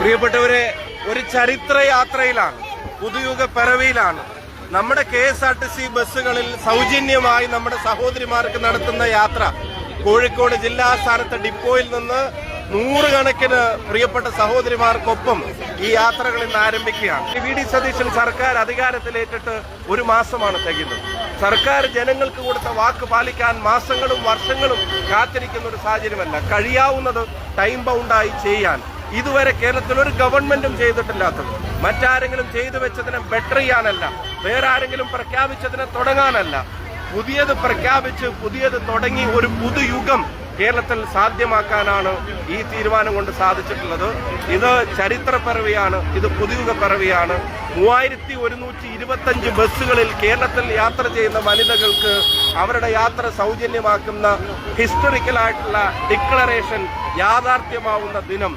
പ്രിയപ്പെട്ടവരെ, ഒരു ചരിത്ര യാത്രയിലാണ്, പുതുയുഗ പിറവിയിലാണ്. നമ്മുടെ KSRTC ബസ്സുകളിൽ സൗജന്യമായി നമ്മുടെ സഹോദരിമാർക്ക് നടത്തുന്ന യാത്ര കോഴിക്കോട് ജില്ലാസ്ഥാനത്തെ ഡിപ്പോയിൽ നിന്ന് നൂറുകണക്കിന് പ്രിയപ്പെട്ട സഹോദരിമാർക്കൊപ്പം ഈ യാത്രകൾ ഇന്ന് ആരംഭിക്കുകയാണ്. VD സതീശൻ സർക്കാർ അധികാരത്തിലേറ്റിട്ട് ഒരു മാസമാണ് തികയുന്നത്. സർക്കാർ ജനങ്ങൾക്ക് കൊടുത്ത വാക്ക് പാലിക്കാൻ മാസങ്ങളും വർഷങ്ങളും കാത്തിരിക്കുന്ന ഒരു സാഹചര്യമല്ല. കഴിയാവുന്നത് ടൈം ബൗണ്ടായി ചെയ്യാൻ ഇതുവരെ കേരളത്തിൽ ഒരു ഗവൺമെന്റും ചെയ്തിട്ടില്ലാത്തത്. മറ്റാരെങ്കിലും ചെയ്തു വെച്ചതിനെ ബെറ്റർ ചെയ്യാനല്ല, വേറെ ആരെങ്കിലും പ്രഖ്യാപിച്ചതിനെ തുടങ്ങാനല്ല, പുതിയത് പ്രഖ്യാപിച്ച് പുതിയത് തുടങ്ങി ഒരു പുതുയുഗം കേരളത്തിൽ സാധ്യമാക്കാനാണ് ഈ തീരുമാനം കൊണ്ട് സാധിച്ചിട്ടുള്ളത്. ഇത് ചരിത്ര പിറവിയാണ്, ഇത് പുതുയുഗ പിറവിയാണ്. 3125 ബസ്സുകളിൽ കേരളത്തിൽ യാത്ര ചെയ്യുന്ന വനിതകൾക്ക് അവരുടെ യാത്ര സൗജന്യമാക്കുന്ന ഹിസ്റ്റോറിക്കലായിട്ടുള്ള ഡിക്ലറേഷൻ യാഥാർത്ഥ്യമാവുന്ന ദിനം